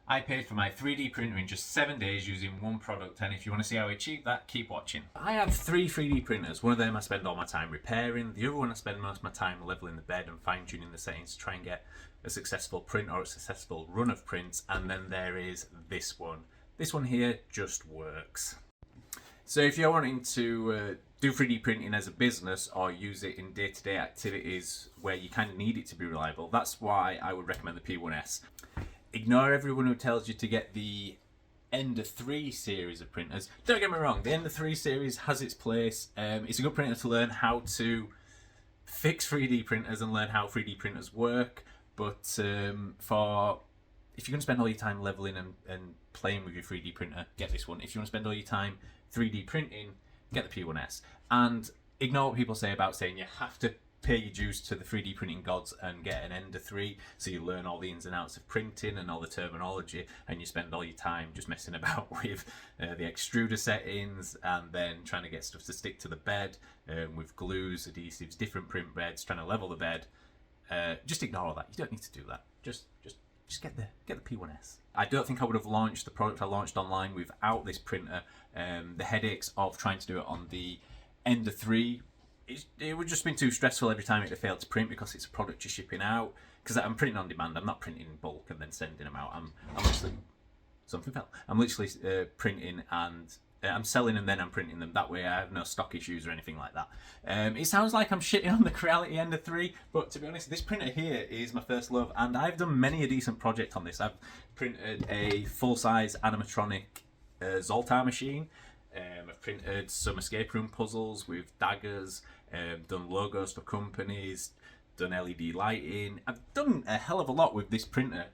I paid for my 3D printer in just 7 days using one product, and if you want to see how I achieved that, keep watching. I have three 3D printers. One of them I spend all my time repairing, the other one I spend most of my time leveling the bed and fine-tuning the settings to try and get a successful print or a successful run of prints, and then there is this one. This one here just works. So if you're wanting to do 3D printing as a business or use it in day-to-day activities where you kind of need it to be reliable, that's why I would recommend the P1S. Ignore everyone who tells you to get the Ender 3 series of printers. Don't get me wrong, the Ender 3 series has its place. It's a good printer to learn how to fix 3D printers and learn how 3D printers work. But if you're going to spend all your time leveling and playing with your 3D printer, get this one. If you want to spend all your time 3D printing, get the P1S. And ignore what people say about saying you have to pay your dues to the 3D printing gods and get an Ender 3 so you learn all the ins and outs of printing and all the terminology, and you spend all your time just messing about with the extruder settings and then trying to get stuff to stick to the bed with glues, adhesives, different print beds, trying to level the bed. Just ignore all that. You don't need to do that. Just get the P1S. I don't think I would have launched the product I launched online without this printer. The headaches of trying to do it on the Ender 3, it would just been too stressful every time it failed to print because it's a product you're shipping out. Because I'm printing on demand. I'm not printing in bulk and then sending them out. I'm literally something fell. I'm literally printing and I'm selling and then I'm printing them. That way I have no stock issues or anything like that. It sounds like I'm shitting on the Creality Ender 3, but to be honest, this printer here is my first love, and I've done many a decent project on this. I've printed a full-size animatronic Zoltar machine. I've printed some escape room puzzles with daggers, done logos for companies, done LED lighting. I've done a hell of a lot with this printer,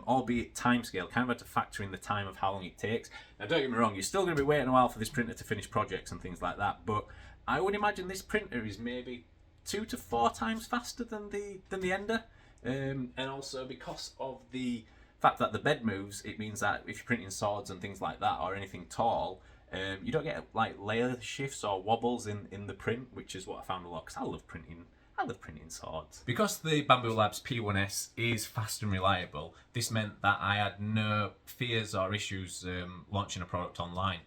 albeit timescale. Kind of had to factor in the time of how long it takes. Now, don't get me wrong, you're still going to be waiting a while for this printer to finish projects and things like that, but I would imagine this printer is maybe 2 to 4 times faster than the Ender. And also because of the fact that the bed moves, it means that if you're printing swords and things like that or anything tall, you don't get like layer shifts or wobbles in the print, which is what I found a lot because I love printing swords. Because the Bambu Labs P1S is fast and reliable, this meant that I had no fears or issues launching a product online.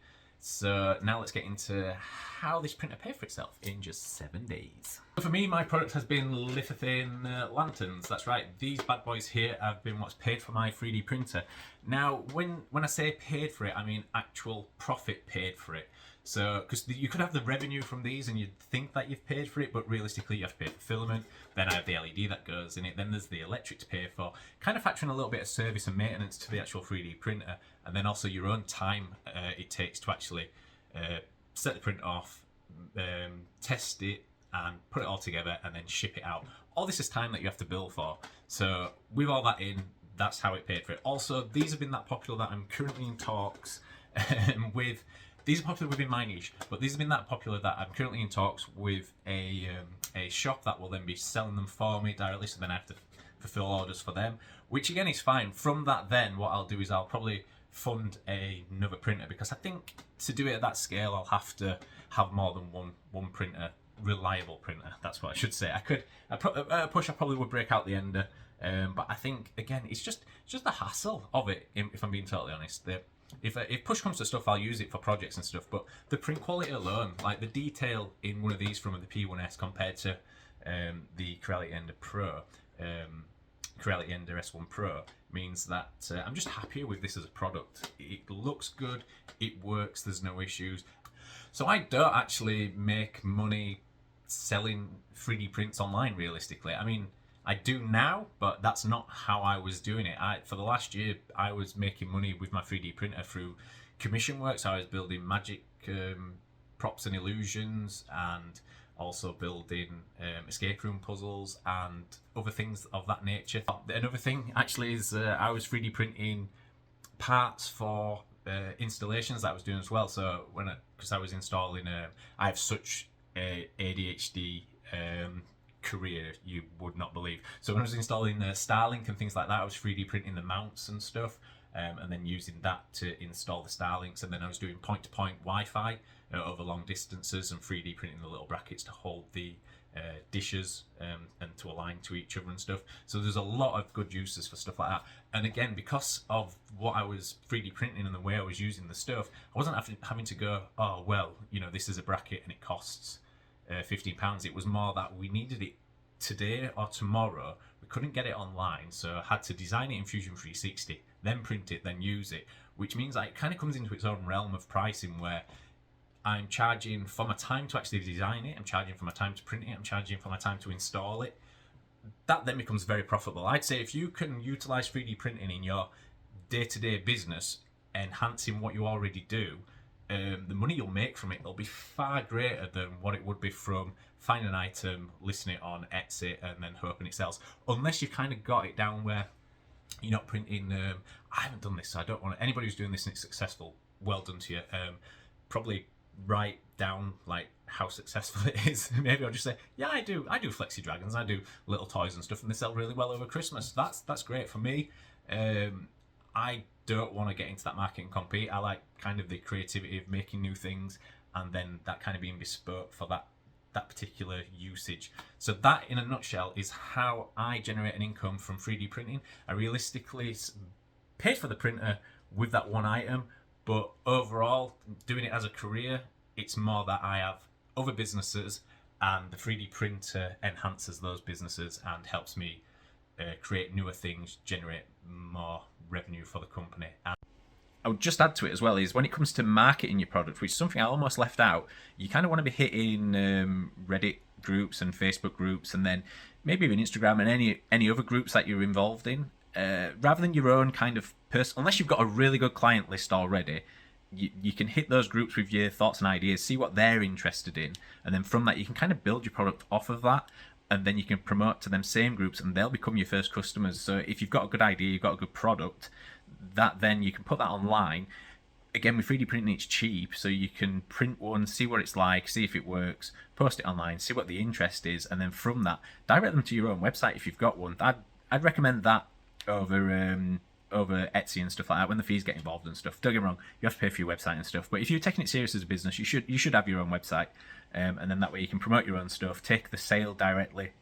So now let's get into how this printer paid for itself in just 7 days. For me, my product has been lithophane lanterns. That's right, these bad boys here have been what's paid for my 3D printer. Now, when I say paid for it, I mean actual profit paid for it. So, because you could have the revenue from these and you'd think that you've paid for it, but realistically you have to pay for filament, then I have the LED that goes in it, then there's the electric to pay for, kind of factoring a little bit of service and maintenance to the actual 3D printer, and then also your own time it takes to actually set the print off, test it, and put it all together, and then ship it out. All this is time that you have to bill for. So, with all that in, that's how it paid for it. Also, these have been that popular that I'm currently in talks with. These are popular within my niche, but these have been that popular that I'm currently in talks with a shop that will then be selling them for me directly, so then I have to fulfill orders for them, which again is fine. From that then, what I'll do is I'll probably fund another printer, because I think to do it at that scale, I'll have to have more than one printer, reliable printer, that's what I should say. I probably would break out the Ender, but I think, again, it's just the hassle of it, if I'm being totally honest. If push comes to stuff, I'll use it for projects and stuff, but the print quality alone, like the detail in one of these from the P1S compared to the Creality Ender Pro, Creality Ender S1 Pro, means that I'm just happier with this as a product. It looks good, it works, there's no issues. So I don't actually make money selling 3D prints online, realistically. I mean, I do now, but that's not how I was doing it. For the last year, I was making money with my 3D printer through commission work. So I was building magic props and illusions, and also building escape room puzzles and other things of that nature. Another thing, actually, is I was 3D printing parts for installations that I was doing as well. So because I was installing, I have such a ADHD career you would not believe. So when I was installing Starlink and things like that, I was 3D printing the mounts and stuff, and then using that to install the Starlinks, and then I was doing point-to-point Wi-Fi over long distances and 3D printing the little brackets to hold the dishes and to align to each other and stuff. So there's a lot of good uses for stuff like that. And again, because of what I was 3D printing and the way I was using the stuff, I wasn't having to go, oh well, you know, this is a bracket and it costs £15. It was more that we needed it today or tomorrow. We couldn't get it online, so I had to design it in Fusion 360, then print it, then use it, which means that it kind of comes into its own realm of pricing where I'm charging for my time to actually design it, I'm charging for my time to print it, I'm charging for my time to install it. That then becomes very profitable. I'd say if you can utilize 3D printing in your day-to-day business, enhancing what you already do, the money you'll make from it will be far greater than what it would be from finding an item, listing it on Etsy, and then hoping it sells. Unless you've kind of got it down where you're not printing. I haven't done this, so I don't want to. Anybody who's doing this and it's successful, well done to you. Probably write down like how successful it is. Maybe I'll just say, yeah, I do Flexi Dragons, I do little toys and stuff, and they sell really well over Christmas. That's great for me. I don't want to get into that market and compete. I like kind of the creativity of making new things and then that kind of being bespoke for that particular usage. So that in a nutshell is how I generate an income from 3D printing. I realistically paid for the printer with that one item, but overall doing it as a career, it's more that I have other businesses and the 3D printer enhances those businesses and helps me create newer things, generate more revenue for the company. And I would just add to it as well is when it comes to marketing your product, which is something I almost left out, you kind of want to be hitting Reddit groups and Facebook groups, and then maybe even Instagram and any other groups that you're involved in, rather than your own kind of person. Unless you've got a really good client list already, you can hit those groups with your thoughts and ideas, see what they're interested in, and then from that you can kind of build your product off of that. And then you can promote to them same groups and they'll become your first customers. So if you've got a good idea, you've got a good product, that then you can put that online. Again, with 3D printing, it's cheap. So you can print one, see what it's like, see if it works, post it online, see what the interest is. And then from that, direct them to your own website if you've got one. I'd recommend that over Etsy and stuff like that when the fees get involved and stuff. Don't get me wrong, you have to pay for your website and stuff. But if you're taking it serious as a business, you should have your own website. And then that way you can promote your own stuff, take the sale directly,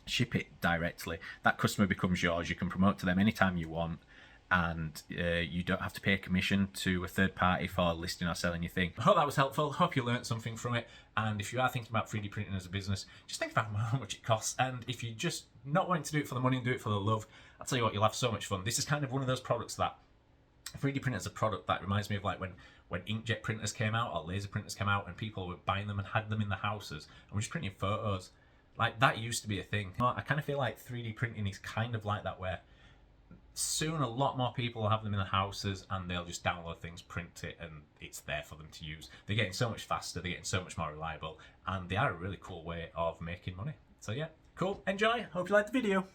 ship it directly. That customer becomes yours. You can promote to them anytime you want, and you don't have to pay a commission to a third party for listing or selling your thing. I hope that was helpful. Hope you learned something from it. And if you are thinking about 3D printing as a business, just think about how much it costs. And if you're just not wanting to do it for the money and do it for the love, I'll tell you what, you'll have so much fun. This is kind of one of those products that 3D printer is a product that reminds me of like when inkjet printers came out or laser printers came out and people were buying them and had them in the houses and were just printing photos. Like that used to be a thing. I kind of feel like 3D printing is kind of like that, where soon a lot more people will have them in the houses and they'll just download things, print it, and it's there for them to use. They're getting so much faster, they're getting so much more reliable, and they are a really cool way of making money. So yeah, cool, enjoy, hope you liked the video.